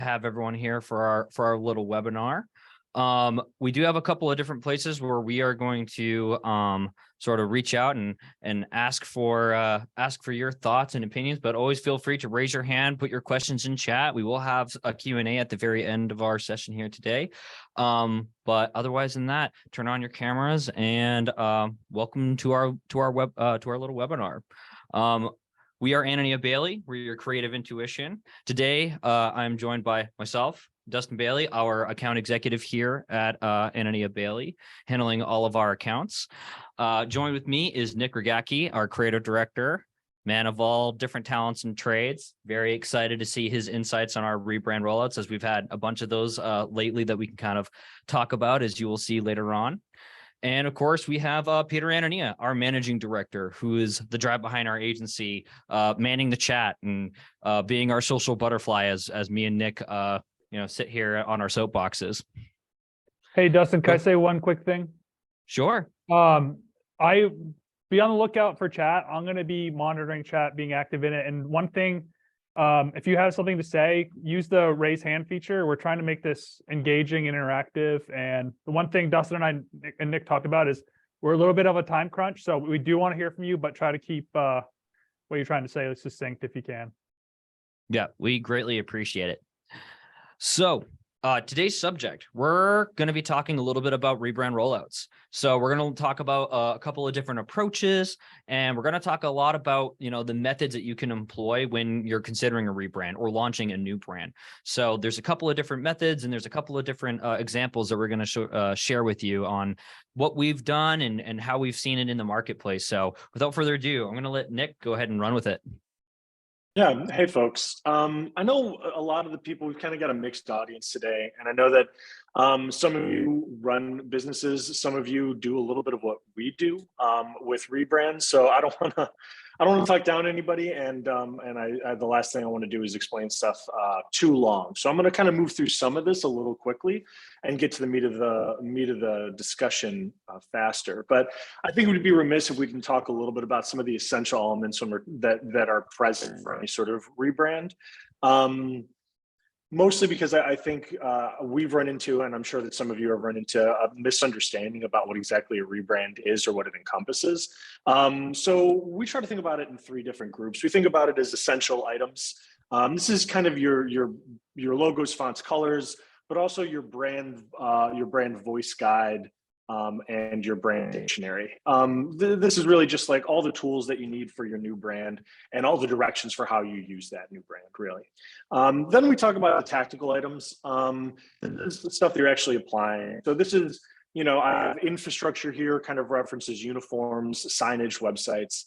have everyone here for our little webinar. We do have a couple of different places where we are going to sort of reach out and ask for your thoughts and opinions, but always feel free to raise your hand, put your questions in chat. We will have a Q&A at the very end of our session here today. But otherwise than that, turn on your cameras and welcome to our little webinar. We are Anania Bailey. We're your creative intuition. Today, I'm joined by myself, Dustin Bailey, our account executive here at Anania Bailey, handling all of our accounts. Joined with me is Nick Rigacki, our creative director, man of all different talents and trades. Very excited to see his insights on our rebrand rollouts, as we've had a bunch of those lately that we can kind of talk about, as you will see later on. And of course, we have Peter Anania, our managing director, who is the drive behind our agency, manning the chat and being our social butterfly as me and Nick, sit here on our soapboxes. Hey, Dustin, can I say one quick thing? Sure. I be on the lookout for chat. I'm going to be monitoring chat, being active in it. And one thing, if you have something to say, use the raise hand feature. We're trying to make this engaging and interactive. And the one thing Dustin and I and Nick talked about is we're a little bit of a time crunch. So we do want to hear from you, but try to keep what you're trying to say succinct if you can. Yeah, we greatly appreciate it. So today's subject, we're going to be talking a little bit about rebrand rollouts. So we're going to talk about a couple of different approaches, and we're going to talk a lot about, the methods that you can employ when you're considering a rebrand or launching a new brand. So there's a couple of different methods, and there's a couple of different examples that we're going to share with you on what we've done and how we've seen it in the marketplace. So without further ado, I'm going to let Nick go ahead and run with it. Yeah. Hey, folks. I know a lot of the people, we've kind of got a mixed audience today. And I know that some of you run businesses. Some of you do a little bit of what we do with Rebrand. So I don't want to talk down anybody. And the last thing I want to do is explain stuff too long. So I'm going to kind of move through some of this a little quickly and get to the meat of the discussion faster. But I think it would be remiss if we can talk a little bit about some of the essential elements that are present for any sort of rebrand. Mostly because I think we've run into, and I'm sure that some of you have run into, a misunderstanding about what exactly a rebrand is or what it encompasses. So we try to think about it in three different groups. We think about it as essential items. This is kind of your logos, fonts, colors, but also your brand voice guide, and your brand dictionary. This is really just like all the tools that you need for your new brand and all the directions for how you use that new brand, really. Then we talk about the tactical items. This is the stuff that you're actually applying. So this is, I have infrastructure here, kind of references uniforms, signage, websites.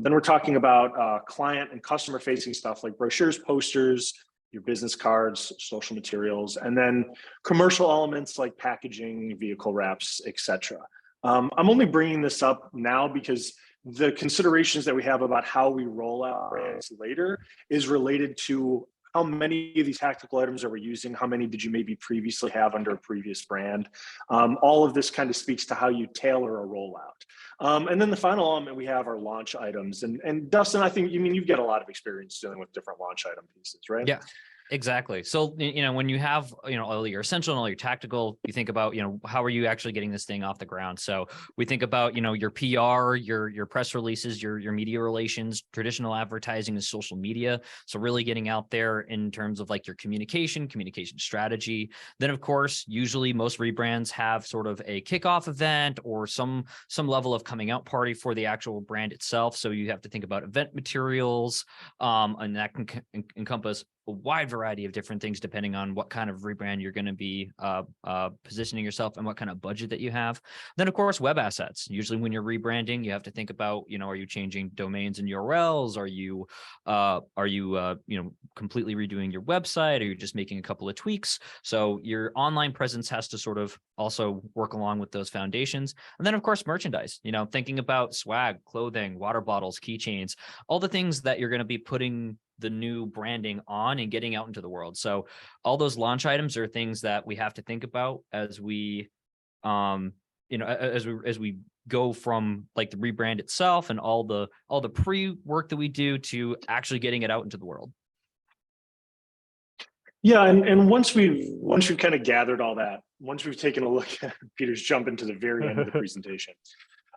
Then we're talking about client and customer facing stuff like brochures, posters, your business cards, social materials, and then commercial elements like packaging, vehicle wraps, etc. I'm only bringing this up now because the considerations that we have about how we roll out brands later is related to how many of these tactical items are we using, how many did you maybe previously have under a previous brand. All of this kind of speaks to how you tailor a rollout. And then the final element we have are launch items. And Dustin, I think, you've got a lot of experience dealing with different launch item pieces, right? Yeah. Exactly. So, when you have, all your essential and all your tactical, you think about, how are you actually getting this thing off the ground? So we think about, your PR, your press releases, your media relations, traditional advertising and social media. So really getting out there in terms of like your communication strategy. Then, of course, usually most rebrands have sort of a kickoff event or some level of coming out party for the actual brand itself. So you have to think about event materials, and that can encompass a wide variety of different things depending on what kind of rebrand you're going to be positioning yourself and what kind of budget that you have. Then, of course, web assets. Usually when you're rebranding, you have to think about, are you changing domains and URLs? Are you completely redoing your website? Are you just making a couple of tweaks? So your online presence has to sort of also work along with those foundations. And then, of course, merchandise, thinking about swag, clothing, water bottles, keychains, all the things that you're going to be putting the new branding on and getting out into the world. So all those launch items are things that we have to think about as we, as we go from like the rebrand itself and all the pre-work that we do to actually getting it out into the world. Yeah, and once we've kind of gathered all that, once we've taken a look at Peter's jump into the very end of the presentation,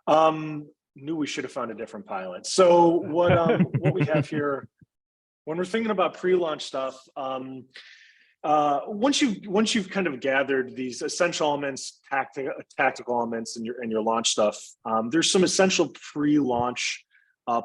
knew we should have found a different pilot. So what we have here, when we're thinking about pre-launch stuff, once you've kind of gathered these essential elements, tactical elements in your launch stuff, there's some essential pre-launch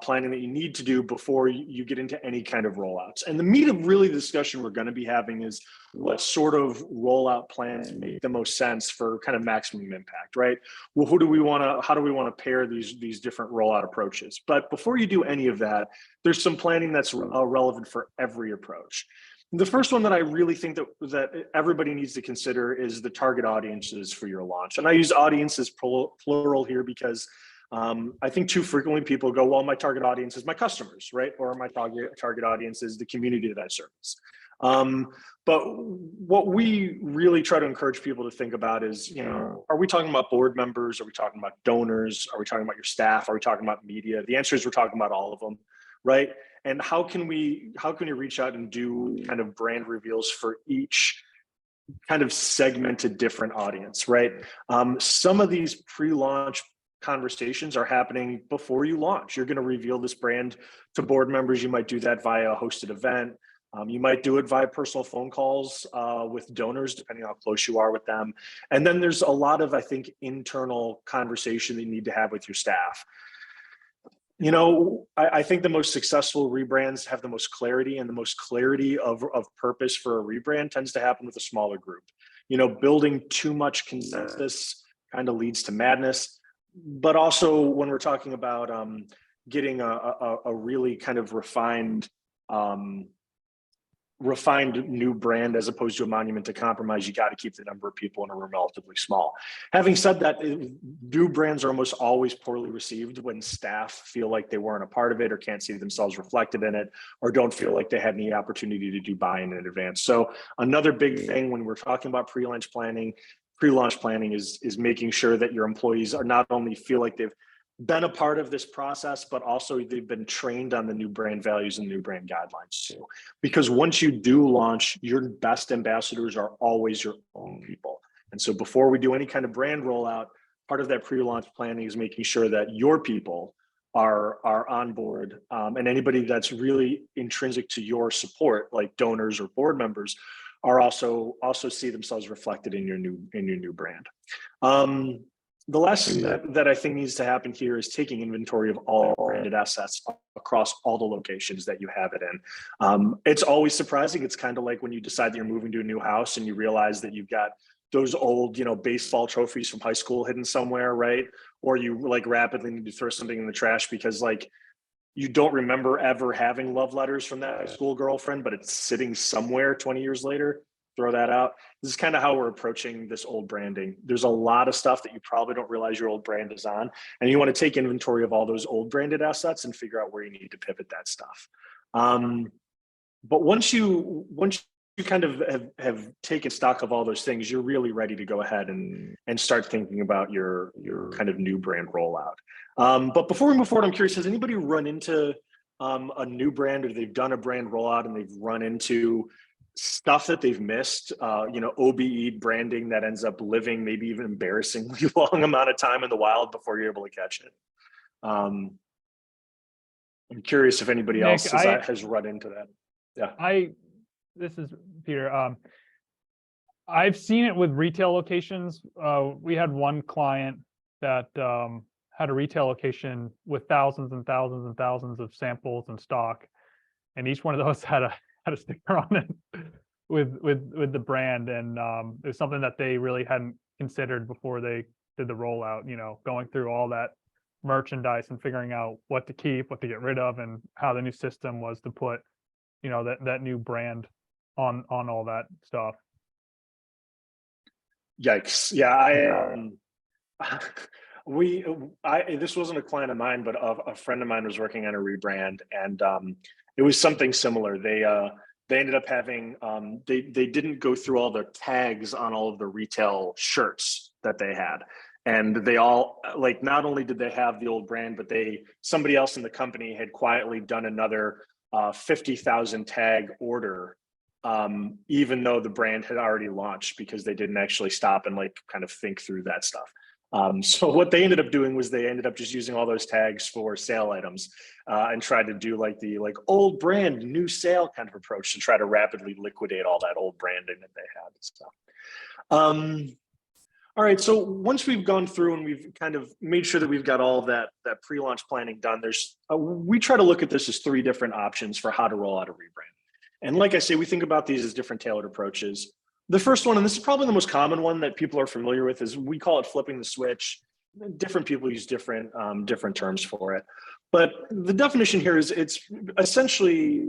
planning that you need to do before you get into any kind of rollouts. And the meat of really the discussion we're going to be having is what sort of rollout plans make the most sense for kind of maximum impact, right? Well, how do we want to pair these different rollout approaches? But before you do any of that, there's some planning that's relevant for every approach. The first one that I really think that everybody needs to consider is the target audiences for your launch. And I use audiences plural here because I think too frequently people go, well, my target audience is my customers, right? Or my target audience is the community that I service. But what we really try to encourage people to think about is, are we talking about board members? Are we talking about donors? Are we talking about your staff? Are we talking about media? The answer is we're talking about all of them, right? And how can you reach out and do kind of brand reveals for each kind of segmented different audience, right? Some of these pre-launch conversations are happening before you launch. You're going to reveal this brand to board members. You might do that via a hosted event. You might do it via personal phone calls with donors, depending on how close you are with them. And then there's a lot of, I think, internal conversation that you need to have with your staff. I think the most successful rebrands have the most clarity, and the most clarity of purpose for a rebrand tends to happen with a smaller group. Building too much consensus kind of leads to madness. But also when we're talking about getting a really kind of refined new brand as opposed to a monument to compromise, you got to keep the number of people in a room relatively small. Having said that, new brands are almost always poorly received when staff feel like they weren't a part of it, or can't see themselves reflected in it, or don't feel like they had any opportunity to do buy-in in advance. So another big thing when we're talking about pre-launch planning is making sure that your employees are not only feel like they've been a part of this process, but also they've been trained on the new brand values and new brand guidelines too. Because once you do launch, your best ambassadors are always your own people. And so before we do any kind of brand rollout, part of that pre-launch planning is making sure that your people are on board, and anybody that's really intrinsic to your support, like donors or board members, are also see themselves reflected in your new brand. The last thing that I think needs to happen here is taking inventory of all branded assets across all the locations that you have it in. It's always surprising. It's kind of like when you decide that you're moving to a new house and you realize that you've got those old, baseball trophies from high school hidden somewhere, right? Or you rapidly need to throw something in the trash because you don't remember ever having love letters from that high school girlfriend, but it's sitting somewhere 20 years later. Throw that out. This is kind of how we're approaching this old branding. There's a lot of stuff that you probably don't realize your old brand is on, and you want to take inventory of all those old branded assets and figure out where you need to pivot that stuff. But once you kind of have taken stock of all those things, you're really ready to go ahead and start thinking about your kind of new brand rollout. But before we move forward, I'm curious, has anybody run into a new brand, or they've done a brand rollout and they've run into stuff that they've missed, OBE branding that ends up living maybe even embarrassingly long amount of time in the wild before you're able to catch it? I'm curious if anybody else has run into that. Yeah. This is Peter. I've seen it with retail locations. We had one client that had a retail location with thousands and thousands and thousands of samples in stock, and each one of those had a sticker on it with the brand, and it was something that they really hadn't considered before they did the rollout. Going through all that merchandise and figuring out what to keep, what to get rid of, and how the new system was to put that new brand on all that stuff. Yikes! Yeah, this wasn't a client of mine, but a friend of mine was working on a rebrand, and it was something similar. They ended up having they didn't go through all the tags on all of the retail shirts that they had, and they all, not only did they have the old brand, but somebody else in the company had quietly done another 50,000 tag order even though the brand had already launched, because they didn't actually stop and like kind of think through that stuff. So what they ended up doing was they ended up just using all those tags for sale items, and tried to do like the old brand, new sale kind of approach to try to rapidly liquidate all that old branding that they had. So, all right. So once we've gone through and we've kind of made sure that we've got all that pre-launch planning done, we try to look at this as 3 different options for how to roll out a rebrand. And like I say, we think about these as different tailored approaches. The first one, and this is probably the most common one that people are familiar with, is we call it flipping the switch. Different people use different terms for it. But the definition here is it's essentially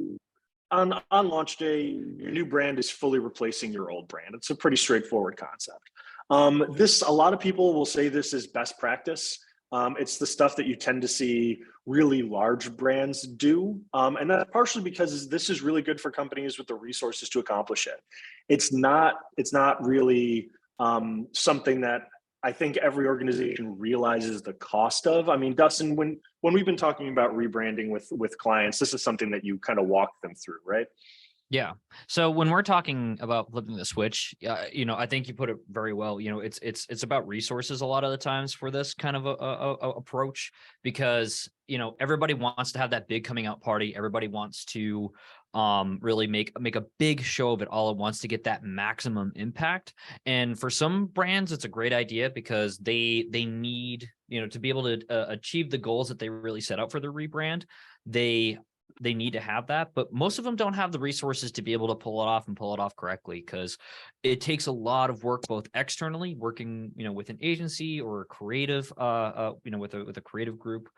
on launch day, your new brand is fully replacing your old brand. It's a pretty straightforward concept. A lot of people will say this is best practice. It's the stuff that you tend to see really large brands do. And that's partially because this is really good for companies with the resources to accomplish it. It's not really something that I think every organization realizes the cost of. I mean, Dustin, when we've been talking about rebranding with clients, this is something that you kind of walk them through, right? Yeah. So when we're talking about flipping the switch, I think you put it very well. It's about resources a lot of the times for this kind of a approach, because everybody wants to have that big coming out party. Everybody wants to really make a big show of it all at once to get that maximum impact. And for some brands, it's a great idea because they need to be able to achieve the goals that they really set out for the rebrand. They need to have that, but most of them don't have the resources to be able to pull it off and pull it off correctly, because it takes a lot of work, both externally working, with an agency or a creative, with a creative group,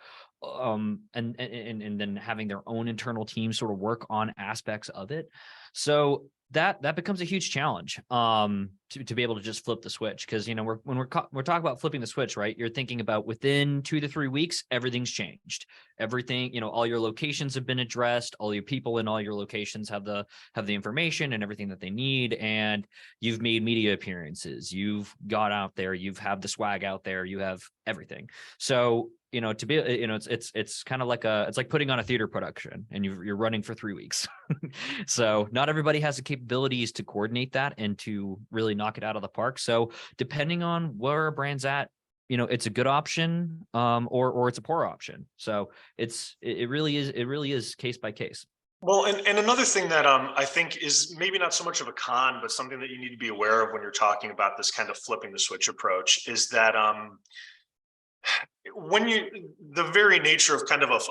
and then having their own internal team sort of work on aspects of it. So that becomes a huge challenge to be able to just flip the switch, because when we're talking about flipping the switch, right, you're thinking about within 2 to 3 weeks everything's changed. Everything, all your locations have been addressed, all your people in all your locations have the information and everything that they need, and you've made media appearances, you've got out there, you've had the swag out there, you have everything. So to be, it's kind of like it's like putting on a theater production and you're running for 3 weeks. So not everybody has the capabilities to coordinate that and to really knock it out of the park. So depending on where a brand's at, it's a good option, or it's a poor option. So it really is case by case. Well, and another thing that I think is maybe not so much of a con, but something that you need to be aware of when you're talking about this kind of flipping the switch approach is that the very nature of kind of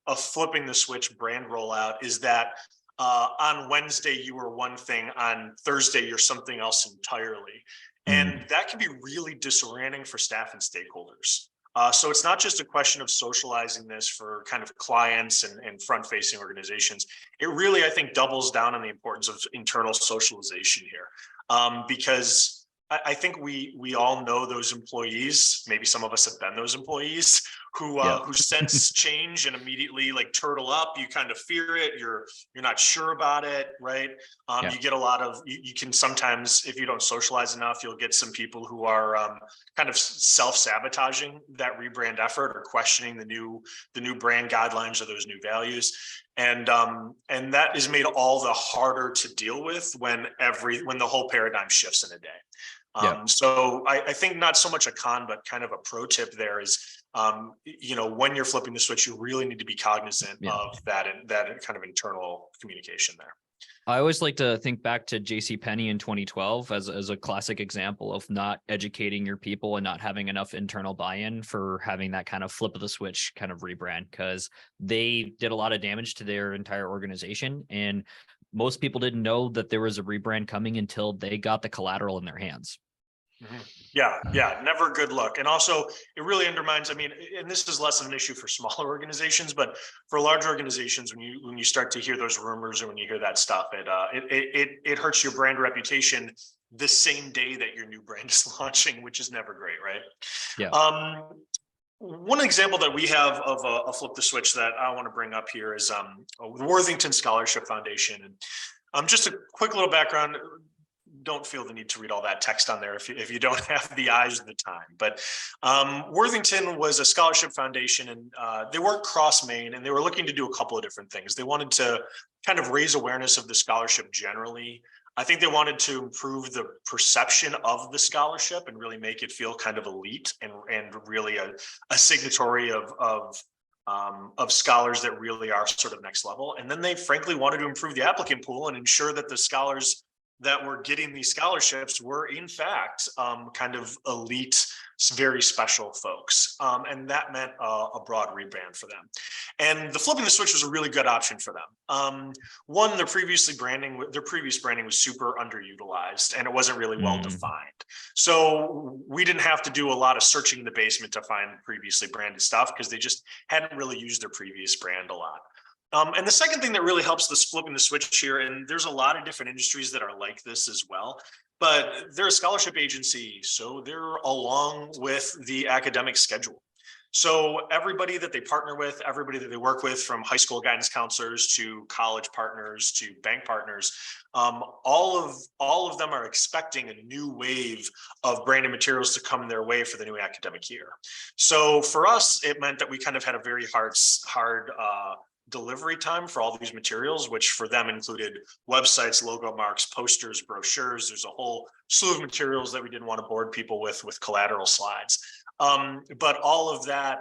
a flipping the switch brand rollout is that on Wednesday you were one thing, on Thursday you're something else entirely, and that can be really disorienting for staff and stakeholders. So it's not just a question of socializing this for kind of clients and front-facing organizations. It really, I think, doubles down on the importance of internal socialization here, because I think we all know those employees. Maybe some of us have been those employees who sense change and immediately like turtle up. You kind of fear it. You're not sure about it, right? You get a lot of you can sometimes, if you don't socialize enough, you'll get some people who are kind of self-sabotaging that rebrand effort or questioning the new brand guidelines or those new values. And that is made all the harder to deal with when the whole paradigm shifts in a day. So I think not so much a con, but kind of a pro tip there is, when you're flipping the switch, you really need to be cognizant of that kind of internal communication there. I always like to think back to JCPenney in 2012 as a classic example of not educating your people and not having enough internal buy-in for having that kind of flip of the switch kind of rebrand, because they did a lot of damage to their entire organization. And most people didn't know that there was a rebrand coming until they got the collateral in their hands. Yeah, never a good look. And also it really undermines, and this is less of an issue for smaller organizations, but for large organizations, when you start to hear those rumors or when you hear that stuff, it hurts your brand reputation the same day that your new brand is launching, which is never great, right? Yeah. One example that we have of a flip the switch that I want to bring up here is the Worthington Scholarship Foundation. And just a quick little background. don't feel the need to read all that text on there if you don't have the eyes or the time. But Worthington was a scholarship foundation, and they weren't cross-Maine, and they were looking to do a couple of different things. They wanted to kind of raise awareness of the scholarship generally. I think they wanted to improve the perception of the scholarship and really make it feel kind of elite and really a signatory of scholars that really are sort of next level. And then they frankly wanted to improve the applicant pool and ensure that the scholars that were getting these scholarships were in fact kind of elite, very special folks. And that meant a broad rebrand for them. And the flipping the switch was a really good option for them. One, their previous branding was super underutilized and it wasn't really well defined. So we didn't have to do a lot of searching in the basement to find previously branded stuff because they just hadn't really used their previous brand a lot. And the second thing that really helps this flipping the switch here, and there's a lot of different industries that are like this as well, but they're a scholarship agency, so they're along with the academic schedule. So everybody that they partner with, everybody that they work with, from high school guidance counselors to college partners to bank partners, all of them are expecting a new wave of branded materials to come their way for the new academic year. So for us, it meant that we kind of had a very hard delivery time for all these materials, which for them included websites, logo marks, posters, brochures. There's a whole slew of materials that we didn't want to board people with collateral slides. But all of that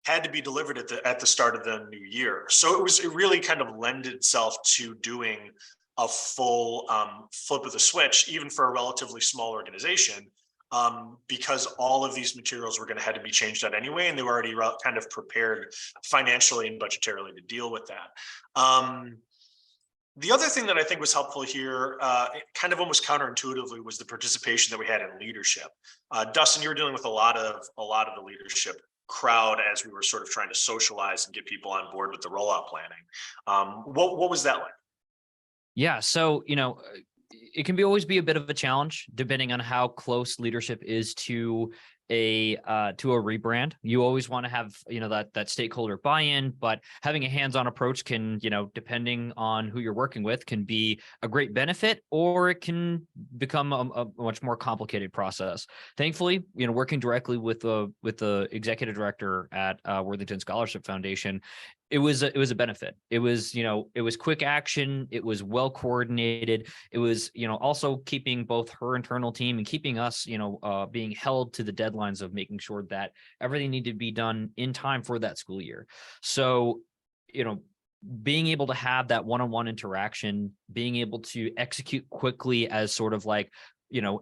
had to be delivered at the start of the new year. So it really kind of lended itself to doing a full flip of the switch, even for a relatively small organization, because all of these materials were going to have to be changed out anyway, and they were already kind of prepared financially and budgetarily to deal with that. The other thing that I think was helpful here, kind of almost counterintuitively, was the participation that we had in leadership. Dustin, you were dealing with a lot of the leadership crowd as we were sort of trying to socialize and get people on board with the rollout planning. What was that like? Yeah, so it can always be a bit of a challenge depending on how close leadership is to a rebrand. You always want to have that stakeholder buy-in, but having a hands-on approach can, depending on who you're working with, can be a great benefit, or it can become a much more complicated process. Thankfully, working directly with the executive director at Worthington Scholarship Foundation, it was a benefit. It was quick action. It was well coordinated. It was also keeping both her internal team and keeping us being held to the deadlines of making sure that everything needed to be done in time for that school year. So being able to have that one-on-one interaction, being able to execute quickly as sort of like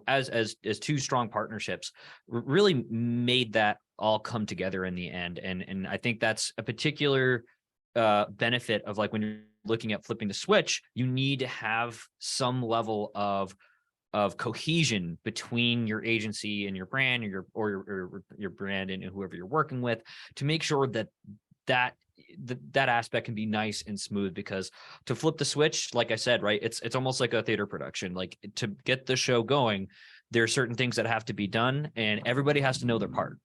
as two strong partnerships really made that all come together in the end. And I think that's a particular benefit of, like, when you're looking at flipping the switch, you need to have some level of cohesion between your agency and your brand, or your brand and whoever you're working with, to make sure that aspect can be nice and smooth. Because to flip the switch, like I said, right, it's almost like a theater production. Like, to get the show going, there are certain things that have to be done, and everybody has to know their part.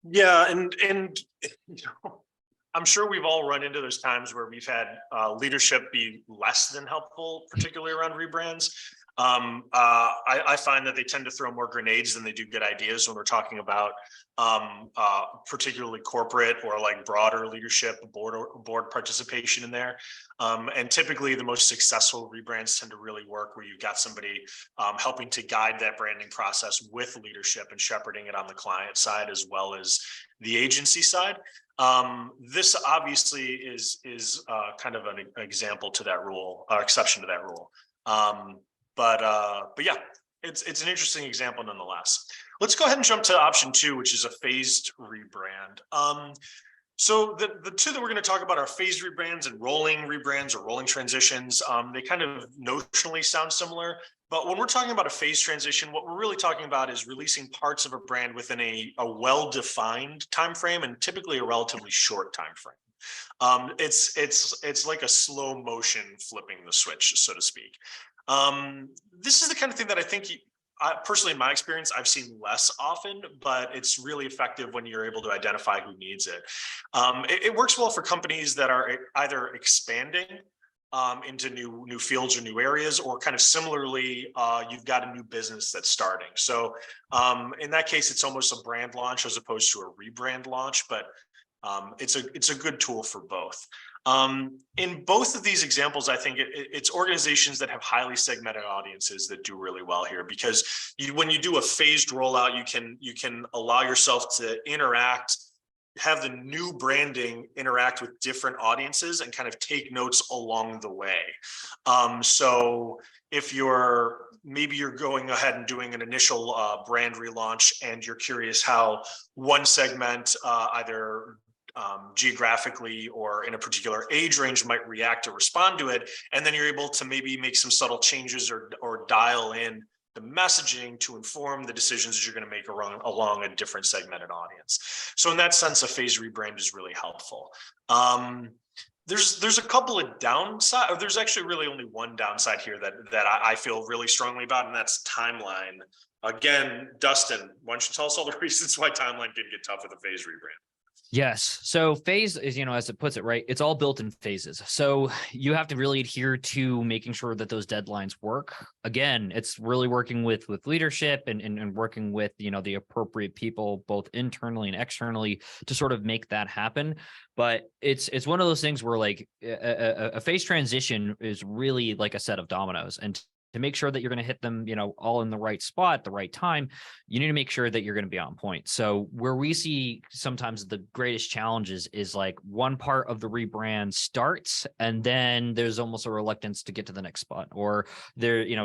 Yeah, and I'm sure we've all run into those times where we've had leadership be less than helpful, particularly around rebrands. I find that they tend to throw more grenades than they do good ideas when we're talking about particularly corporate or like broader leadership, board participation in there. And typically the most successful rebrands tend to really work where you've got somebody helping to guide that branding process with leadership and shepherding it on the client side as well as the agency side. This obviously is kind of an example to that rule, or exception to that rule. But yeah, it's an interesting example nonetheless. Let's go ahead and jump to option 2, which is a phased rebrand. So the two that we're going to talk about are phased rebrands and rolling rebrands or rolling transitions. They kind of notionally sound similar, but when we're talking about a phase transition, what we're really talking about is releasing parts of a brand within a well-defined time frame, and typically a relatively short time frame. It's like a slow motion flipping the switch, so to speak. This is the kind of thing that I think personally, in my experience, I've seen less often, but it's really effective when you're able to identify who needs it. It works well for companies that are either expanding into new fields or new areas, or kind of similarly, you've got a new business that's starting. So in that case, it's almost a brand launch as opposed to a rebrand launch, but it's a good tool for both. In both of these examples, I think it's organizations that have highly segmented audiences that do really well here, because when you do a phased rollout, you can allow yourself to have the new branding interact with different audiences and kind of take notes along the way. So if maybe you're going ahead and doing an initial brand relaunch, and you're curious how one segment, either geographically or in a particular age range, might react or respond to it, and then you're able to maybe make some subtle changes or dial in the messaging to inform the decisions that you're going to make along a different segmented audience. So in that sense, a phase rebrand is really helpful. There's a couple of downside, or there's actually really only one downside here that I feel really strongly about, and that's timeline. Again, Dustin, why don't you tell us all the reasons why timeline can get tough with a phase rebrand? Yes. So phase is, as it puts it, right, it's all built in phases. So you have to really adhere to making sure that those deadlines work. Again, it's really working with leadership and working with, the appropriate people, both internally and externally, to sort of make that happen. But it's one of those things where, like, a phase transition is really like a set of dominoes, and to make sure that you're going to hit them, all in the right spot, the right time, you need to make sure that you're going to be on point. So where we see sometimes the greatest challenges is, like, one part of the rebrand starts and then there's almost a reluctance to get to the next spot, or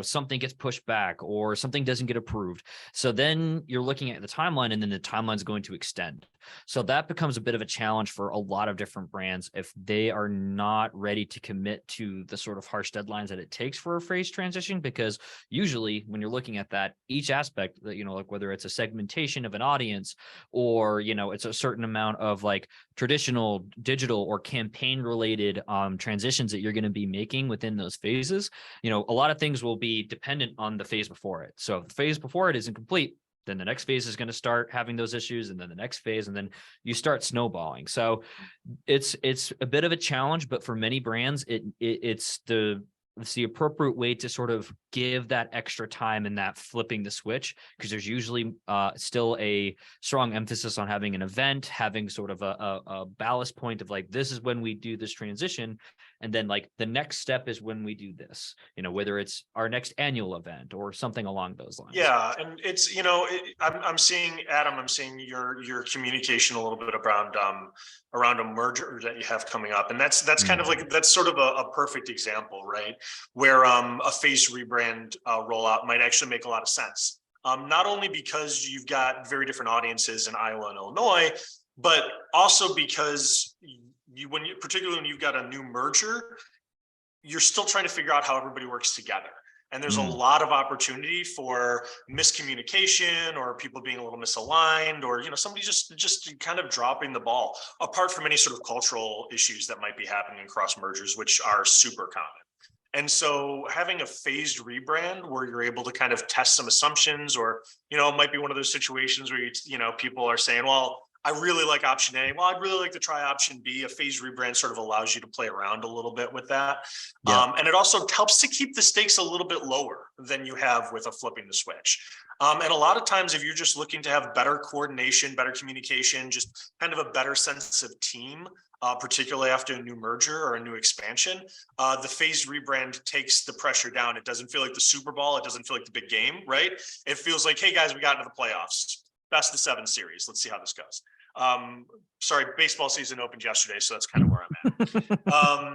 something gets pushed back, or something doesn't get approved. So then you're looking at the timeline, and then the timeline is going to extend. So that becomes a bit of a challenge for a lot of different brands if they are not ready to commit to the sort of harsh deadlines that it takes for a phase transition, because usually when you're looking at that, each aspect that, like whether it's a segmentation of an audience, or, it's a certain amount of like traditional digital or campaign related transitions that you're going to be making within those phases, a lot of things will be dependent on the phase before it. So if the phase before it isn't complete, then the next phase is going to start having those issues, and then the next phase, and then you start snowballing. So it's a bit of a challenge, but for many brands, it's the appropriate way to sort of give that extra time and that flipping the switch, because there's usually still a strong emphasis on having an event, having sort of a ballast point of, like, this is when we do this transition, and then, like, the next step is when we do this, whether it's our next annual event or something along those lines. Yeah, and it's, I'm seeing, Adam, your communication a little bit around a merger that you have coming up, and that's kind of like, that's sort of a perfect example, right, where a phase rebrand rollout might actually make a lot of sense. Not only because you've got very different audiences in Iowa and Illinois, but also because particularly when you've got a new merger, you're still trying to figure out how everybody works together. And there's a lot of opportunity for miscommunication, or people being a little misaligned, or, somebody just kind of dropping the ball, apart from any sort of cultural issues that might be happening across mergers, which are super common. And so having a phased rebrand where you're able to kind of test some assumptions, or, it might be one of those situations where people are saying, well, I really like option A. Well, I'd really like to try option B. A phase rebrand sort of allows you to play around a little bit with that. Yeah. And it also helps to keep the stakes a little bit lower than you have with a flipping the switch. And a lot of times, if you're just looking to have better coordination, better communication, just kind of a better sense of team, particularly after a new merger or a new expansion, the phase rebrand takes the pressure down. It doesn't feel like the Super Bowl. It doesn't feel like the big game, right? It feels like, hey guys, we got into the playoffs. Best of 7 series. Let's see how this goes. Sorry, baseball season opened yesterday, so that's kind of where I'm at.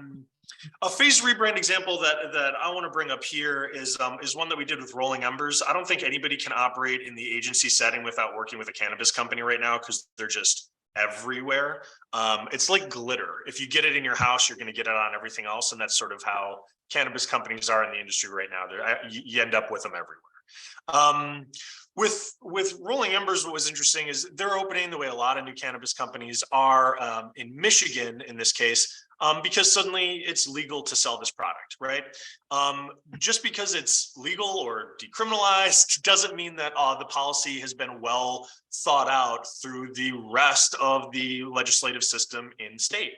A phase rebrand example that I want to bring up here is one that we did with Rolling Embers. I don't think anybody can operate in the agency setting without working with a cannabis company right now, because they're just everywhere. It's like glitter. If you get it in your house, you're going to get it on everything else, and that's sort of how cannabis companies are in the industry right now. You end up with them everywhere. With Rolling Embers, what was interesting is they're opening the way a lot of new cannabis companies are in Michigan in this case, because suddenly it's legal to sell this product, right? Just because it's legal or decriminalized doesn't mean that the policy has been well thought out through the rest of the legislative system in state.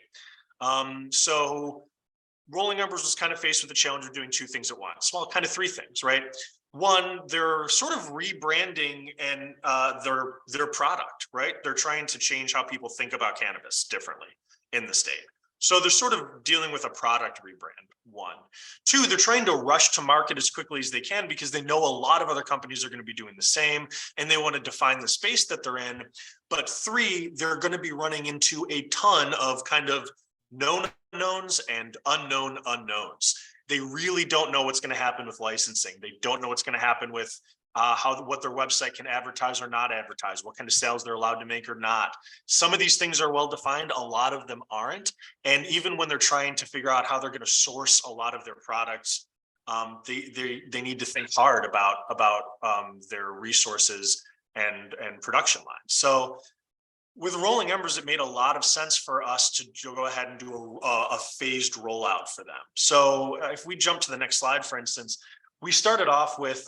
So Rolling Embers was kind of faced with the challenge of doing two things at once. Well, kind of three things, right? One, they're sort of rebranding and their product, right? They're trying to change how people think about cannabis differently in the state. So they're sort of dealing with a product rebrand, one. Two, they're trying to rush to market as quickly as they can because they know a lot of other companies are going to be doing the same and they want to define the space that they're in. But three, they're going to be running into a ton of kind of known unknowns and unknown unknowns. They really don't know what's going to happen with licensing. They don't know what's going to happen with what their website can advertise or not advertise, what kind of sales they're allowed to make or not. Some of these things are well defined, a lot of them aren't. And even when they're trying to figure out how they're going to source a lot of their products, they need to think hard about their resources and production lines. So with Rolling Embers, it made a lot of sense for us to go ahead and do a phased rollout for them. So if we jump to the next slide, for instance, we started off with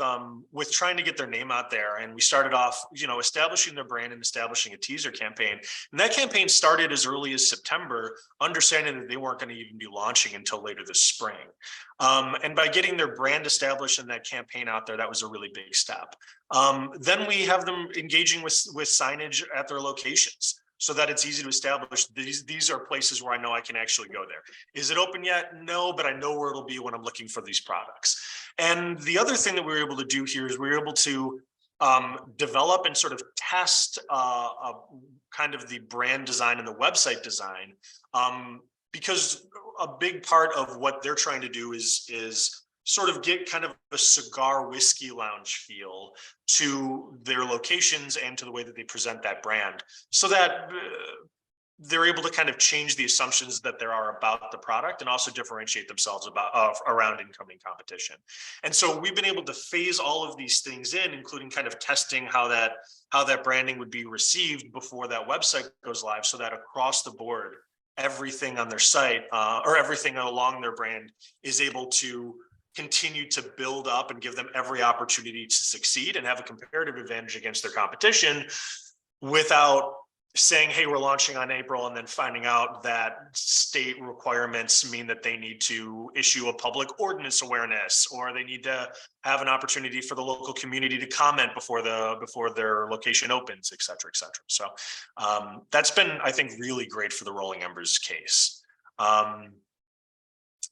trying to get their name out there, and we started off, establishing their brand and establishing a teaser campaign. And that campaign started as early as September, understanding that they weren't going to even be launching until later this spring. And by getting their brand established and that campaign out there, that was a really big step. Then we have them engaging with signage at their locations, so that it's easy to establish these are places where I know I can actually go there. Is it open yet? No, but I know where it'll be when I'm looking for these products. And the other thing that we were able to do here is we were able to develop and sort of test kind of the brand design and the website design, because a big part of what they're trying to do is sort of get kind of a cigar whiskey lounge feel to their locations and to the way that they present that brand, so that they're able to kind of change the assumptions that there are about the product and also differentiate themselves around incoming competition. And so we've been able to phase all of these things in, including kind of testing how that branding would be received before that website goes live, so that across the board, everything on their site or everything along their brand is able to continue to build up and give them every opportunity to succeed and have a comparative advantage against their competition, without saying, hey, we're launching on April, and then finding out that state requirements mean that they need to issue a public ordinance awareness, or they need to have an opportunity for the local community to comment before their location opens, et cetera, et cetera. So that's been, I think, really great for the Rolling Embers case.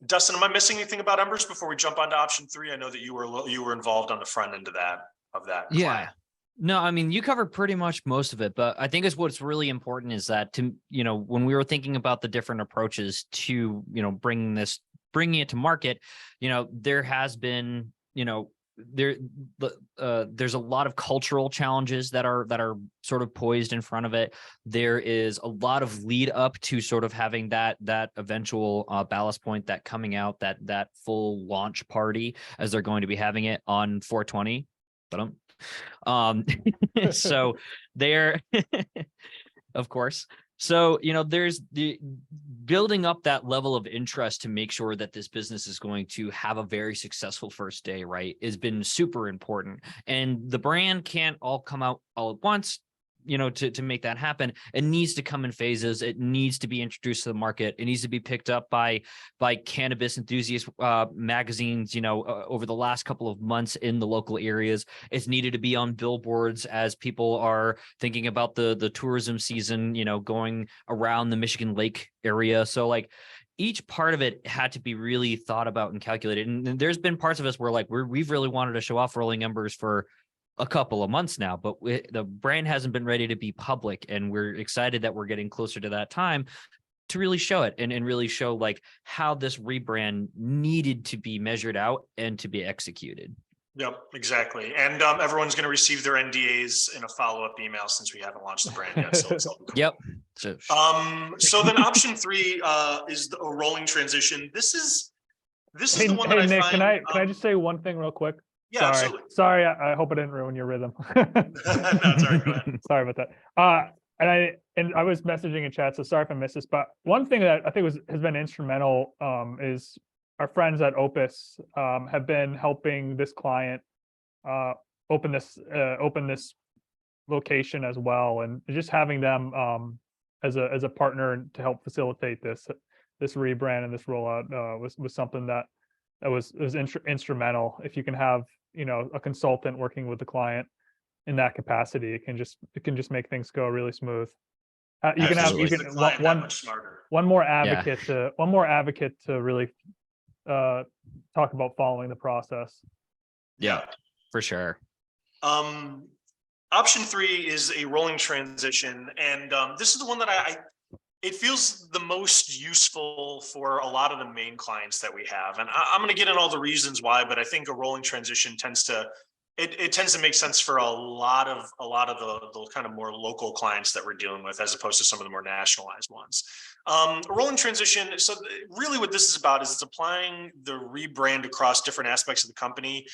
Dustin, am I missing anything about Embers before we jump onto option 3? I know that you were involved on the front end of that. Yeah. Client. No, I mean, you covered pretty much most of it, but I think what's really important is that when we were thinking about the different approaches to, bringing it to market, there has been, there's a lot of cultural challenges that are sort of poised in front of it. There is a lot of lead up to sort of having that eventual ballast point, that coming out, that full launch party, as they're going to be having it on 420. So they're of course. So, there's the building up that level of interest to make sure that this business is going to have a very successful first day, right, has been super important. And the brand can't all come out all at once. To make that happen, it needs to come in phases. It needs to be introduced to the market. It needs to be picked up by cannabis enthusiast magazines, over the last couple of months in the local areas. It's needed to be on billboards as people are thinking about the tourism season, going around the Michigan Lake area. So each part of it had to be really thought about and calculated. And there's been parts of us where we've really wanted to show off Rolling Embers for a couple of months now, but the brand hasn't been ready to be public, and we're excited that we're getting closer to that time to really show it and really show how this rebrand needed to be measured out and to be executed. Yep, exactly. And everyone's going to receive their NDAs in a follow-up email, since we haven't launched the brand yet. So cool. Yep. So then option 3 is a rolling transition. This is the one that I Nick, find. can I just say one thing real quick? Yeah, absolutely. Sorry, I hope I didn't ruin your rhythm. No, it's all right. Go ahead. Sorry about that. And I was messaging in chat, so sorry if I missed this. But one thing that I think has been instrumental is our friends at Opus have been helping this client open this location as well, and just having them as a partner to help facilitate this this rebrand and this rollout was something that was instrumental. If you can have, you know, a consultant working with the client in that capacity, it can just make things go really smooth. You can have Absolutely. The client that much smarter. one more advocate to really talk about following the process. Yeah, for sure. Option 3 is a rolling transition, and this is the one that it feels the most useful for a lot of the main clients that we have. And I'm going to get in all the reasons why, but I think a rolling transition tends to make sense for a lot of the kind of more local clients that we're dealing with, as opposed to some of the more nationalized ones. A rolling transition. So really what this is about is it's applying the rebrand across different aspects of the company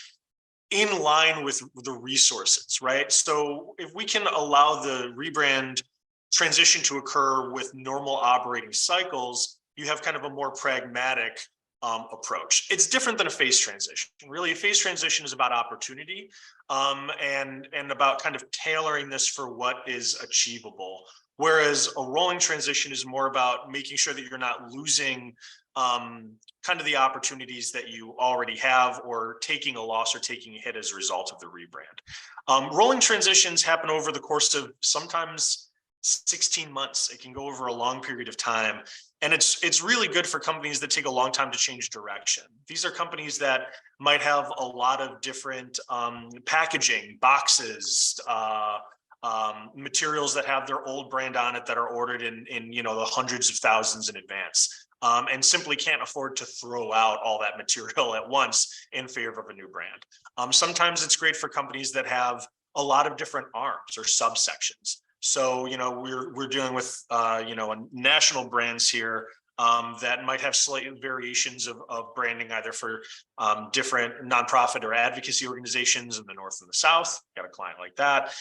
in line with the resources, right? So if we can allow the rebrand transition to occur with normal operating cycles, you have kind of a more pragmatic approach. It's different than a phase transition. Really, a phase transition is about opportunity and about kind of tailoring this for what is achievable. Whereas a rolling transition is more about making sure that you're not losing kind of the opportunities that you already have, or taking a loss or taking a hit as a result of the rebrand. Rolling transitions happen over the course of sometimes 16 months. It can go over a long period of time. And it's really good for companies that take a long time to change direction. These are companies that might have a lot of different packaging, boxes, materials that have their old brand on it that are ordered in you know, the hundreds of thousands in advance. And simply can't afford to throw out all that material at once in favor of a new brand. Sometimes it's great for companies that have a lot of different arms or subsections. So, you know, we're dealing with, you know, national brands here that might have slight variations of branding, either for different nonprofit or advocacy organizations in the North and the South. Got a client like that.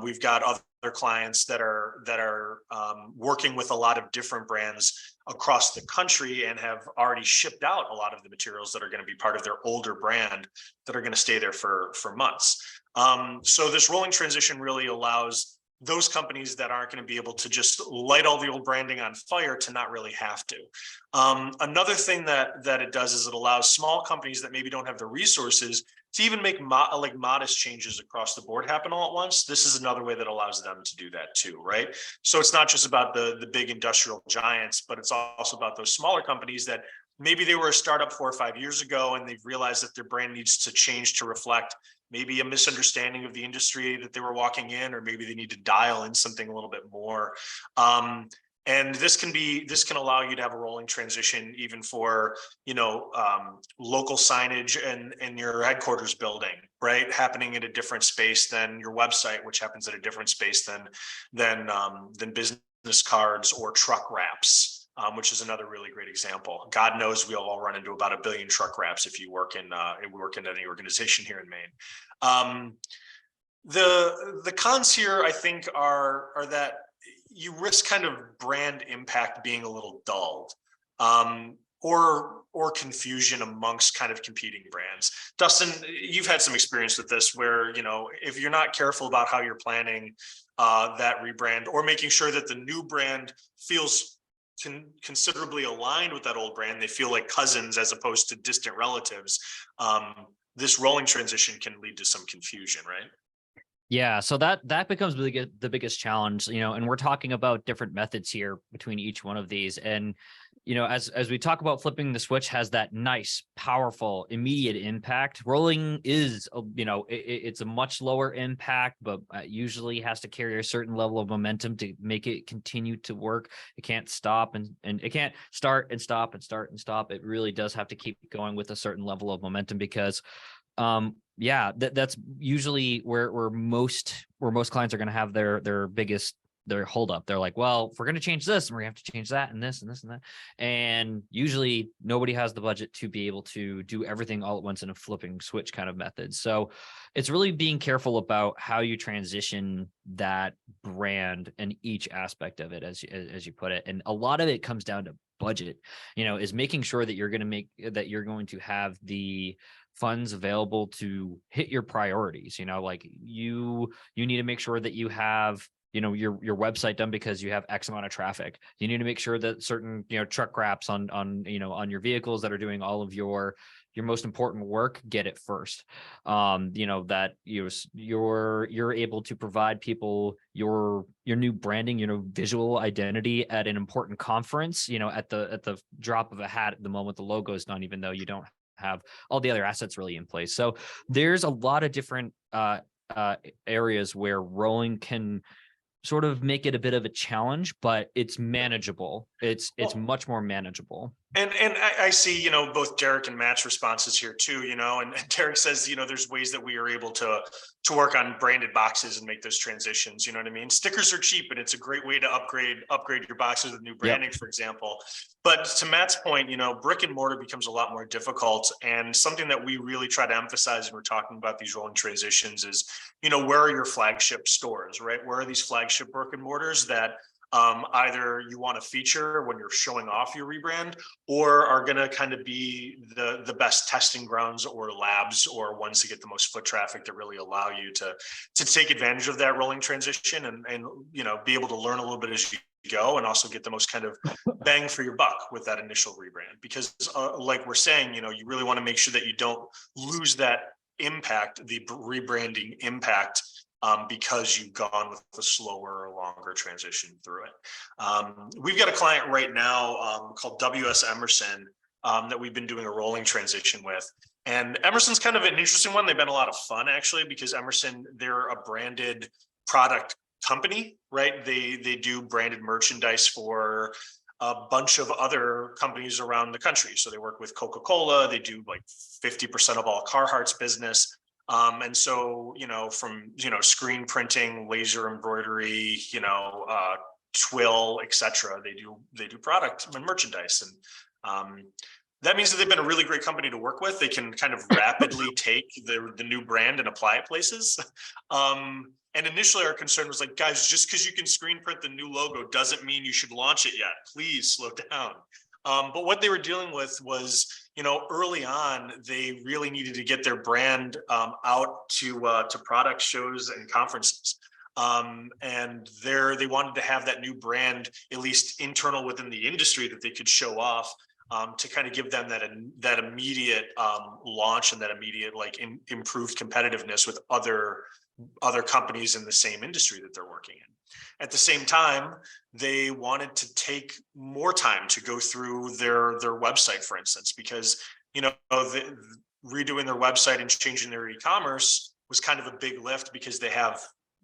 We've got other clients that are working with a lot of different brands across the country and have already shipped out a lot of the materials that are going to be part of their older brand that are going to stay there for months. So this rolling transition really allows those companies that aren't going to be able to just light all the old branding on fire to not really have to. Another thing that it does is it allows small companies that maybe don't have the resources to even make modest changes across the board happen all at once. This is another way that allows them to do that too, right? So it's not just about the big industrial giants, but it's also about those smaller companies that maybe they were a startup 4 or 5 years ago, and they've realized that their brand needs to change to reflect maybe a misunderstanding of the industry that they were walking in, or maybe they need to dial in something a little bit more. And this can allow you to have a rolling transition even for, you know, local signage and your headquarters building, right? Happening in a different space than your website, which happens at a different space than business cards or truck wraps. Which is another really great example. God knows we'll all run into about 1 billion truck wraps if you work in any organization here in Maine. The cons here, I think, are that you risk kind of brand impact being a little dulled, or confusion amongst kind of competing brands. Dustin, you've had some experience with this, where, you know, if you're not careful about how you're planning that rebrand, or making sure that the new brand feels considerably aligned with that old brand, they feel like cousins as opposed to distant relatives, this rolling transition can lead to some confusion, right? Yeah, so that becomes the biggest challenge, you know, and we're talking about different methods here between each one of these. And, you know, as we talk about, flipping the switch has that nice, powerful, immediate impact. Rolling is, you know, it's a much lower impact, but usually has to carry a certain level of momentum to make it continue to work. It can't stop and it can't start and stop and start and stop. It really does have to keep going with a certain level of momentum, because yeah, that's usually where most clients are going to have their biggest hold up. They're like, well, if we're going to change this, and we're going to have to change that and this and this and that. And usually nobody has the budget to be able to do everything all at once in a flipping switch kind of method. So it's really being careful about how you transition that brand and each aspect of it, as you put it. And a lot of it comes down to budget, you know, is making sure that you're going to have the funds available to hit your priorities. You know, like you need to make sure that you have your website done because you have X amount of traffic. You need to make sure that certain, truck wraps on your vehicles that are doing all of your most important work, get it first. That you're able to provide people your new branding, visual identity at an important conference, at the drop of a hat at the moment the logo is done, even though you don't have all the other assets really in place. So there's a lot of different areas where rolling can sort of make it a bit of a challenge, but it's manageable. It's much more manageable. And I see, both Derek and Matt's responses here too, and Derek says, there's ways that we are able to work on branded boxes and make those transitions. You know what I mean? Stickers are cheap and it's a great way to upgrade your boxes with new branding, for example. But to Matt's point, brick and mortar becomes a lot more difficult. And something that we really try to emphasize when we're talking about these rolling transitions is, where are your flagship stores, right? Where are these flagship brick and mortars that either you want to feature when you're showing off your rebrand, or are going to kind of be the best testing grounds or labs, or ones to get the most foot traffic that really allow you to take advantage of that rolling transition and be able to learn a little bit as you go, and also get the most kind of bang for your buck with that initial rebrand. Because like we're saying, you really want to make sure that you don't lose that impact, the rebranding impact, because you've gone with a slower or longer transition through it. We've got a client right now called WS Emerson that we've been doing a rolling transition with. And Emerson's kind of an interesting one. They've been a lot of fun, actually, because Emerson, they're a branded product company, right? They do branded merchandise for a bunch of other companies around the country. So they work with Coca-Cola. They do like 50% of all Carhartt's business. And so, from, screen printing, laser embroidery, twill, etc. They do product and merchandise. And that means that they've been a really great company to work with. They can kind of rapidly take the new brand and apply it places. And initially our concern was like, guys, just because you can screen print the new logo doesn't mean you should launch it yet. Please slow down. But what they were dealing with was, early on, they really needed to get their brand out to product shows and conferences. And they wanted to have that new brand, at least internal within the industry, that they could show off to kind of give them that immediate launch and that immediate improved competitiveness with other companies in the same industry that they're working in. At the same time, they wanted to take more time to go through their website, for instance, because redoing their website and changing their e-commerce was kind of a big lift, because they have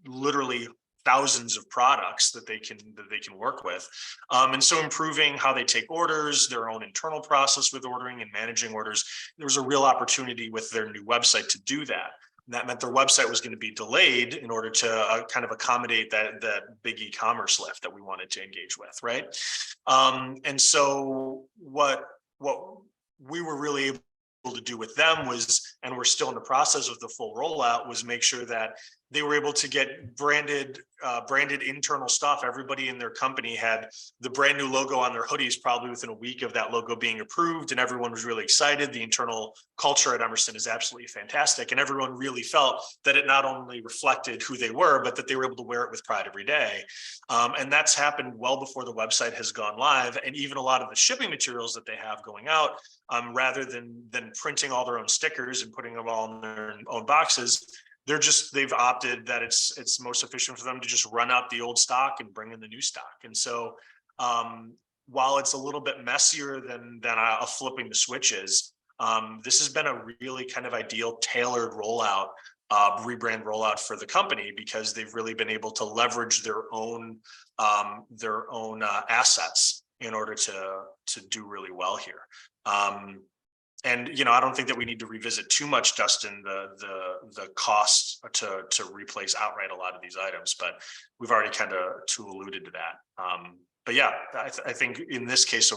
literally thousands of products that they can work with. And so improving how they take orders, their own internal process with ordering and managing orders, there was a real opportunity with their new website to do that. And that meant their website was going to be delayed in order to kind of accommodate that big e-commerce lift that we wanted to engage with, right? And so what we were really able to do with them was, and we're still in the process of the full rollout, was make sure that they were able to get branded internal stuff. Everybody in their company had the brand new logo on their hoodies probably within a week of that logo being approved, and everyone was really excited. The internal culture at Emerson is absolutely fantastic, and everyone really felt that it not only reflected who they were, but that they were able to wear it with pride every day. And that's happened well before the website has gone live, and even a lot of the shipping materials that they have going out, rather than printing all their own stickers and putting them all in their own boxes, they've opted that it's most efficient for them to just run out the old stock and bring in the new stock. And so while it's a little bit messier than a flipping the switch is, this has been a really kind of ideal tailored rollout, rebrand rollout for the company, because they've really been able to leverage their own assets in order to do really well here. And I don't think that we need to revisit too much, Dustin, the cost to replace outright a lot of these items, but we've already kind of alluded to that. But yeah, I think in this case, a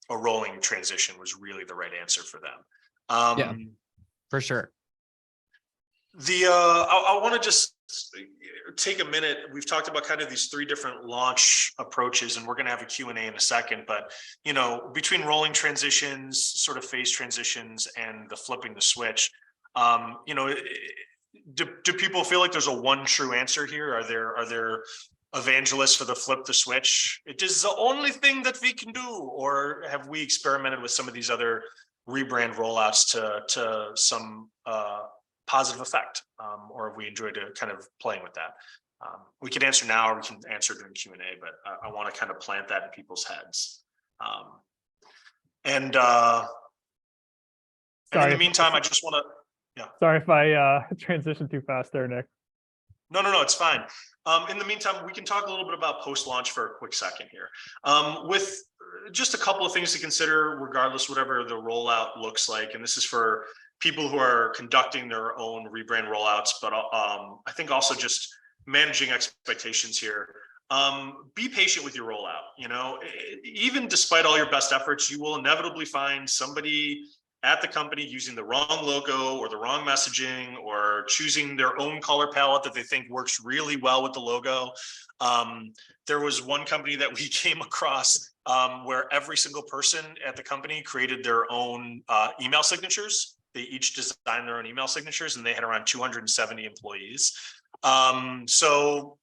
rolling transition was really the right answer for them. Yeah, for sure. I want to just take a minute. We've talked about kind of these three different launch approaches, and we're going to have a Q&A in a second, but between rolling transitions, sort of phase transitions, and the flipping the switch, do people feel like there's a one true answer here? Are there evangelists for the flip the switch? It is the only thing that we can do, or have we experimented with some of these other rebrand rollouts to some positive effect, or have we enjoyed kind of playing with that? We can answer now, or we can answer during Q&A, but I want to kind of plant that in people's heads. And in the meantime, I just want to. Yeah. Sorry if I transitioned too fast there, Nick. No, it's fine. In the meantime, we can talk a little bit about post-launch for a quick second here. With just a couple of things to consider, regardless, whatever the rollout looks like. And this is for people who are conducting their own rebrand rollouts, but I think also just managing expectations here. Be patient with your rollout. You know, even despite all your best efforts, you will inevitably find somebody at the company using the wrong logo or the wrong messaging, or choosing their own color palette that they think works really well with the logo. There was one company that we came across where every single person at the company created their own email signatures. They each designed their own email signatures, and they had around 270 employees. So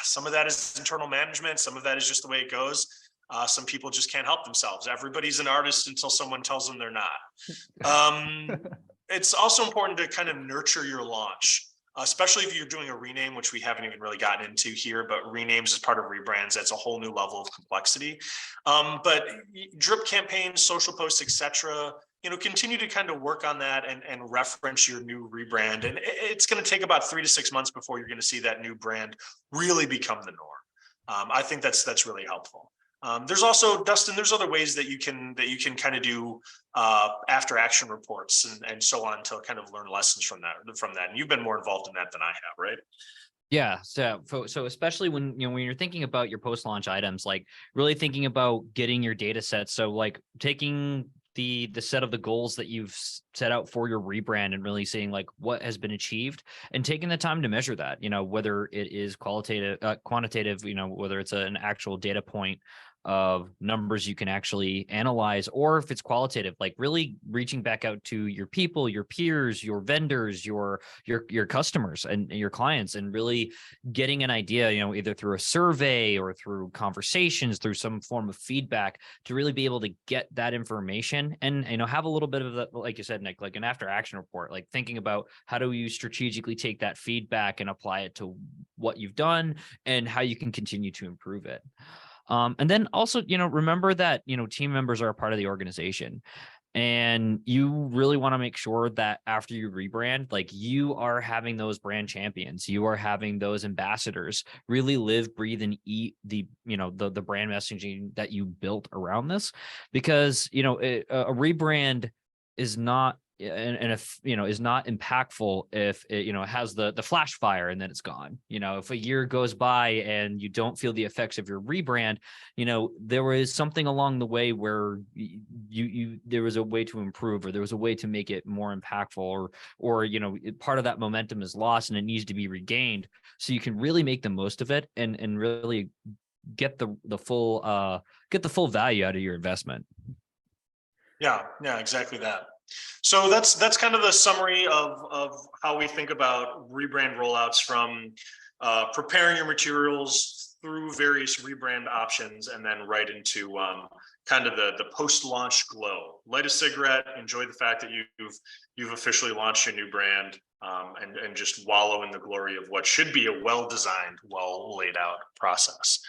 some of that is internal management. Some of that is just the way it goes. Some people just can't help themselves. Everybody's an artist until someone tells them they're not. It's also important to kind of nurture your launch, especially if you're doing a rename, which we haven't even really gotten into here, but renames as part of rebrands, that's a whole new level of complexity. But drip campaigns, social posts, etc., you know, continue to kind of work on that and reference your new rebrand. And it's going to take about 3 to 6 months before you're going to see that new brand really become the norm. I think that's really helpful. There's also, Dustin, there's other ways that you can kind of do after action reports and so on to kind of learn lessons from that. And you've been more involved in that than I have, right? Yeah. So especially when you're thinking about your post-launch items, like really thinking about getting your data sets. So like taking the set of the goals that you've set out for your rebrand and really seeing like what has been achieved and taking the time to measure that, you know, whether it is quantitative, you know, whether it's an actual data point of numbers you can actually analyze, or if it's qualitative, like really reaching back out to your people, your peers, your vendors, your customers and your clients, and really getting an idea, you know, either through a survey or through conversations, through some form of feedback, to really be able to get that information and, you know, have a little bit of that, like you said, Nick, like an after action report, like thinking about how do you strategically take that feedback and apply it to what you've done and how you can continue to improve it. And then also, you know, remember that, you know, team members are a part of the organization, and you really want to make sure that after you rebrand, like you are having those brand champions, you are having those ambassadors really live, breathe, and eat the, you know, the brand messaging that you built around this, because, you know, a rebrand is not, and if, you know, is not impactful if it, you know, has the flash fire and then it's gone. You know, if a year goes by and you don't feel the effects of your rebrand, you know, there was something along the way where there was a way to improve, or there was a way to make it more impactful, or you know, part of that momentum is lost and it needs to be regained, so you can really make the most of it and really get the full value out of your investment. Yeah, exactly that. So that's kind of the summary of how we think about rebrand rollouts, from preparing your materials through various rebrand options, and then right into kind of the post-launch glow. Light a cigarette, enjoy the fact that you've officially launched your new brand, and just wallow in the glory of what should be a well-designed, well-laid-out process.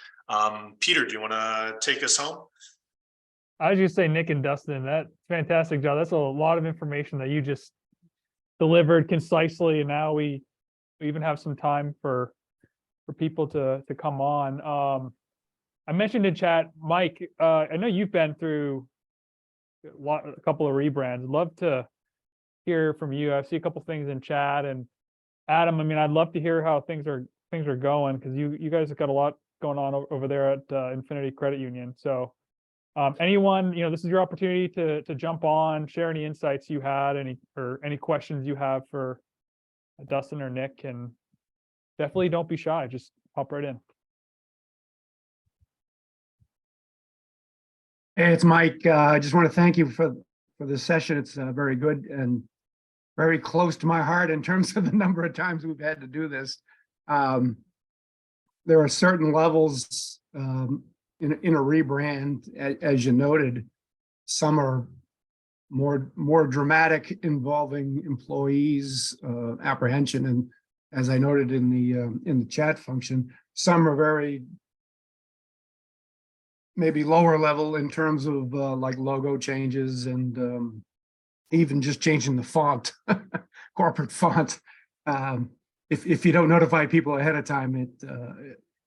Peter, do you want to take us home? I was just say, Nick and Dustin, that's fantastic job. That's a lot of information that you just delivered concisely, and now we even have some time for people to come on. I mentioned in chat, Mike, I know you've been through a couple of rebrands. I'd love to hear from you. I see a couple things in chat, and Adam, I mean, I'd love to hear how things are going, because you guys have got a lot going on over there at Infinity Credit Union. So anyone, you know, this is your opportunity to jump on, share any insights you had, any questions you have for Dustin or Nick, and definitely don't be shy. Just hop right in. Hey, it's Mike. I just want to thank you for this session. It's very good, and very close to my heart in terms of the number of times we've had to do this. There are certain levels in a rebrand, as you noted. Some are more dramatic, involving employees' apprehension, and as I noted in the chat function, some are very maybe lower level in terms of like logo changes and even just changing the font, corporate font. If you don't notify people ahead of time,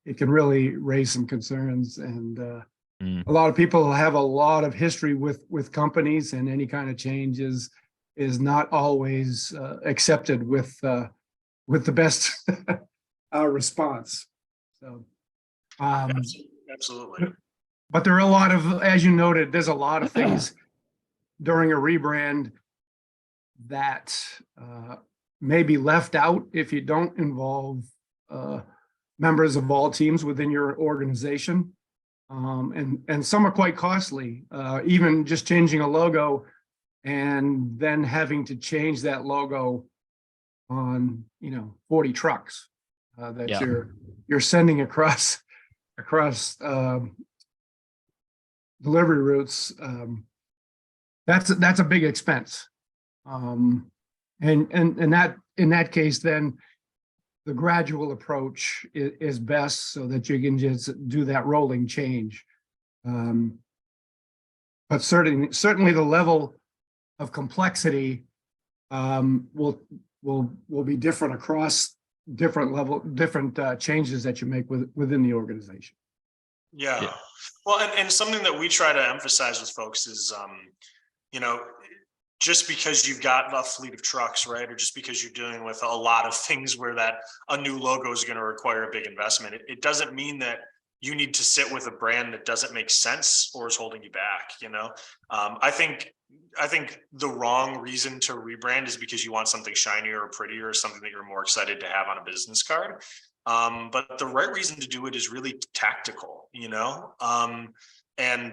it can really raise some concerns. And a lot of people have a lot of history with companies, and any kind of change is not always accepted with the best response. So, absolutely. But there are a lot of, as you noted, there's a lot of things during a rebrand that may be left out if you don't involve members of all teams within your organization. And some are quite costly, even just changing a logo and then having to change that logo on 40 trucks that you're sending across delivery routes. That's a big expense. And that in that case, then the gradual approach is best, so that you can just do that rolling change. But certainly the level of complexity will be different across different changes that you make within the organization. Yeah. Well, and something that we try to emphasize with folks is, just because you've got a fleet of trucks, right? Or just because you're dealing with a lot of things where that a new logo is going to require a big investment, it doesn't mean that you need to sit with a brand that doesn't make sense or is holding you back. I think the wrong reason to rebrand is because you want something shinier or prettier or something that you're more excited to have on a business card. But the right reason to do it is really tactical, and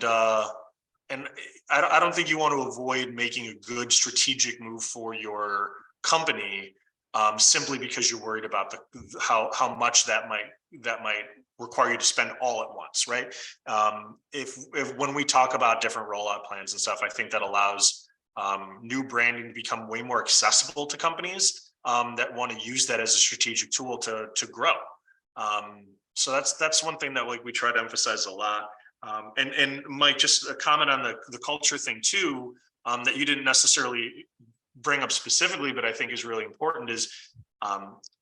I don't think you want to avoid making a good strategic move for your company simply because you're worried about how much that might require you to spend all at once, right? If when we talk about different rollout plans and stuff, I think that allows new branding to become way more accessible to companies that want to use that as a strategic tool to grow. So that's one thing that we try to emphasize a lot. And Mike, just a comment on the culture thing too, that you didn't necessarily bring up specifically, but I think is really important is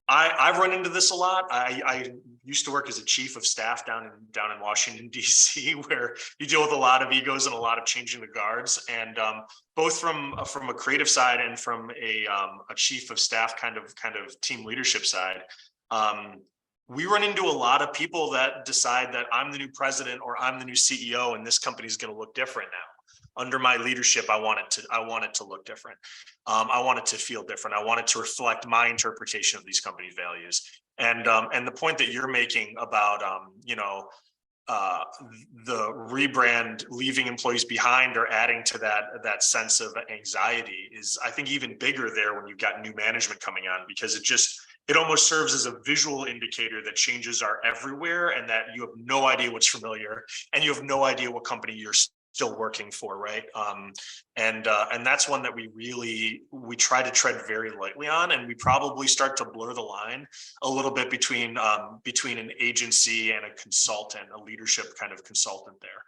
I've run into this a lot. I used to work as a chief of staff down in Washington, D.C., where you deal with a lot of egos and a lot of changing the guards. And both from a creative side and from a chief of staff kind of team leadership side, we run into a lot of people that decide that I'm the new president or I'm the new CEO and this company is going to look different now. Under my leadership, I want it to look different. I want it to feel different. I want it to reflect my interpretation of these companies' values. And the point that you're making about the rebrand leaving employees behind or adding to that sense of anxiety is, I think, even bigger there when you've got new management coming on, because it almost serves as a visual indicator that changes are everywhere and that you have no idea what's familiar and you have no idea what company you're still working for, right? And that's one that we try to tread very lightly on, and we probably start to blur the line a little bit between an agency and a consultant, a leadership kind of consultant there.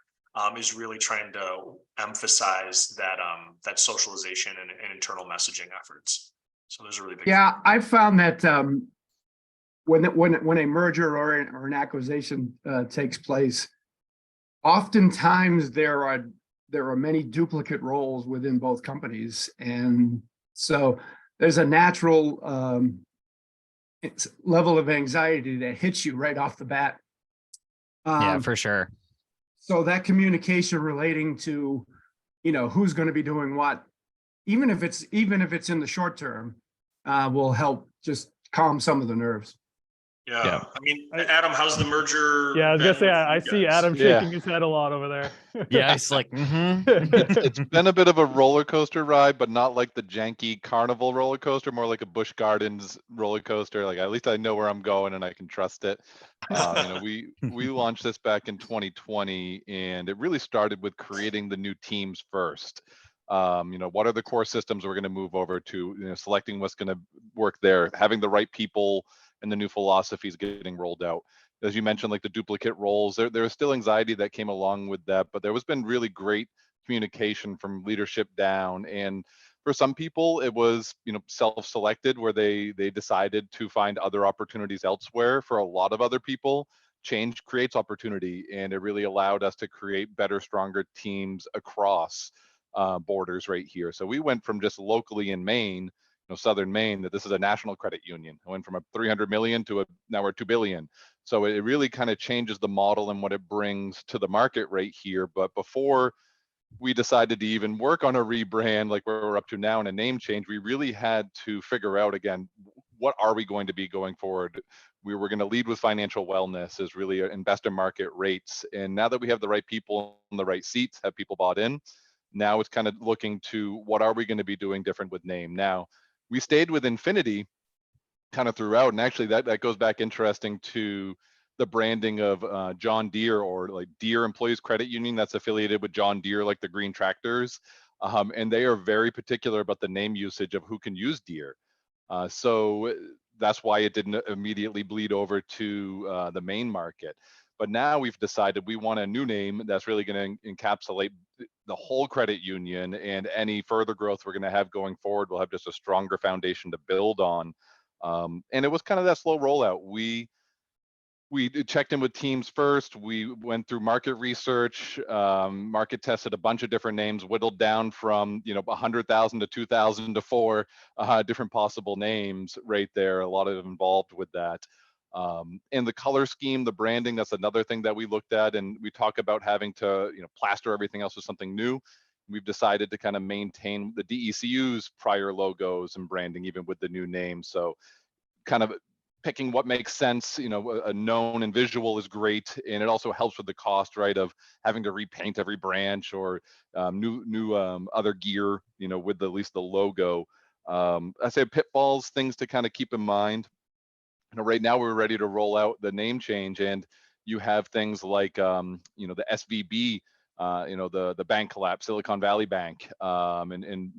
Is really trying to emphasize that socialization and internal messaging efforts. So there's a really big. Yeah, I found that when a merger or an acquisition takes place, oftentimes there are many duplicate roles within both companies, and so there's a natural level of anxiety that hits you right off the bat. Yeah, for sure. So that communication relating to, who's going to be doing what, even if it's in the short term, will help just calm some of the nerves. Yeah. I mean, Adam, how's the merger? Yeah, I was gonna been say, with I you see guys? Adam shaking his head a lot over there. Yeah, it's like, It's been a bit of a roller coaster ride, but not like the janky carnival roller coaster, more like a Busch Gardens roller coaster. Like at least I know where I'm going and I can trust it. We launched this back in 2020, and it really started with creating the new teams first. What are the core systems we're going to move over to? Selecting what's going to work there, having the right people and the new philosophies getting rolled out. As you mentioned, like the duplicate roles, there was still anxiety that came along with that, but there was been really great communication from leadership down. And for some people, it was, self-selected where they decided to find other opportunities elsewhere. For a lot of other people, change creates opportunity, and it really allowed us to create better, stronger teams across borders right here. So we went from just locally in Maine, Southern Maine, that this is a national credit union. I went from a 300 million to now we're 2 billion. So it really kind of changes the model and what it brings to the market right here. But before we decided to even work on a rebrand like where we're up to now and a name change, we really had to figure out again, what are we going to be going forward? We were going to lead with financial wellness as really investor market rates. And now that we have the right people in the right seats, have people bought in, now it's kind of looking to what are we going to be doing different with name. Now, we stayed with Infinity kind of throughout, and actually that goes back interesting to the branding of John Deere, or like Deere Employees Credit Union, that's affiliated with John Deere, like the green tractors, and they are very particular about the name usage of who can use Deere. So that's why it didn't immediately bleed over to the main market. But now we've decided we want a new name that's really going to encapsulate the whole credit union, and any further growth we're going to have going forward, we'll have just a stronger foundation to build on. And it was kind of that slow rollout. We checked in with teams first. We went through market research, market tested a bunch of different names, whittled down from 100,000 to 2,000 to 4 different possible names right there. A lot of them involved with that. And the color scheme, the branding, that's another thing that we looked at. And we talk about having to plaster everything else with something new. We've decided to kind of maintain the DECU's prior logos and branding, even with the new name. So kind of picking what makes sense, a known and visual is great. And it also helps with the cost, right, of having to repaint every branch or new other gear, with at least the logo. I say pitfalls, things to kind of keep in mind. Right now we're ready to roll out the name change, and you have things like, the SVB, the bank collapse, Silicon Valley Bank, and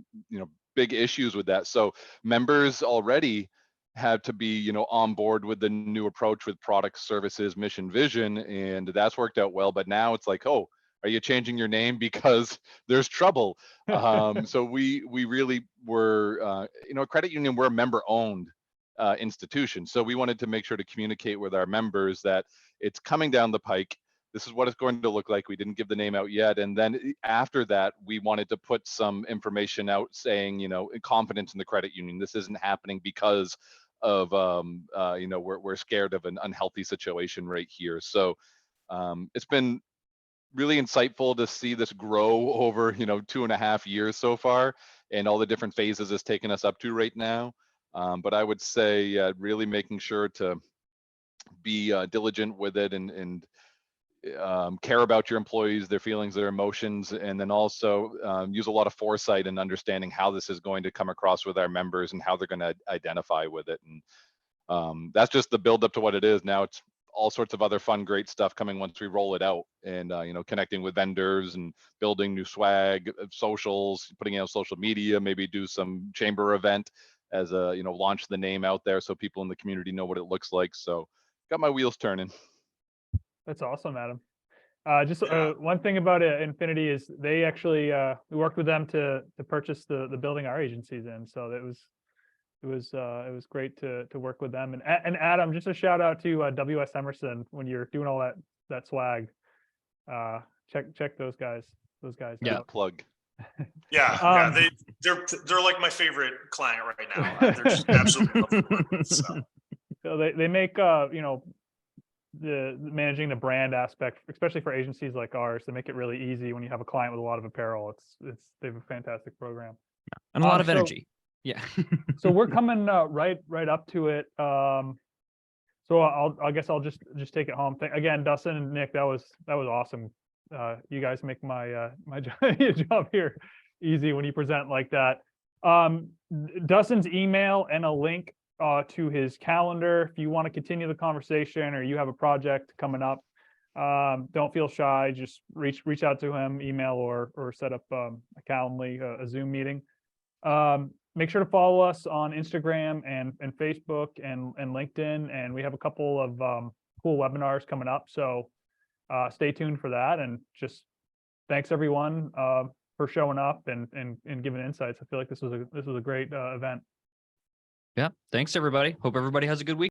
big issues with that. So members already had to be, on board with the new approach with products, services, mission, vision, and that's worked out well. But now it's like, oh, are you changing your name because there's trouble? So we really were, a credit union, we're a member-owned institution. So we wanted to make sure to communicate with our members that it's coming down the pike. This is what it's going to look like. We didn't give the name out yet. And then after that, we wanted to put some information out saying, confidence in the credit union. This isn't happening because of, we're scared of an unhealthy situation right here. So it's been really insightful to see this grow over, 2.5 years so far, and all the different phases it's taken us up to right now. But I would say really making sure to be diligent with it, and care about your employees, their feelings, their emotions, and then also use a lot of foresight and understanding how this is going to come across with our members and how they're going to identify with it. And that's just the build up to what it is. Now it's all sorts of other fun, great stuff coming once we roll it out, and connecting with vendors and building new swag, socials, putting out social media, maybe do some chamber event as a, launch the name out there so people in the community know what it looks like. So got my wheels turning. That's awesome, Adam. One thing about Infinity is they actually we worked with them to purchase the building our agency's in. So it was great to work with them. And Adam, just a shout out to WS Emerson when you're doing all that swag. Check those guys. Yeah. Out. Plug. Yeah, they're like my favorite client right now. They're just absolutely lovely. So they make the managing the brand aspect, especially for agencies like ours, they make it really easy when you have a client with a lot of apparel. They have a fantastic program And a lot of energy. Yeah. So we're coming right up to it. So I guess I'll just take it home. Again, Dustin and Nick, that was awesome. You guys make my my job here easy when you present like that. Dustin's email and a link to his calendar. If you want to continue the conversation or you have a project coming up, don't feel shy. Just reach out to him, email or set up a Calendly, a Zoom meeting. Make sure to follow us on Instagram and Facebook and LinkedIn. And we have a couple of cool webinars coming up. So stay tuned for that. And just thanks everyone for showing up and giving insights. I feel like this was a great event. Yeah. Thanks, everybody. Hope everybody has a good week.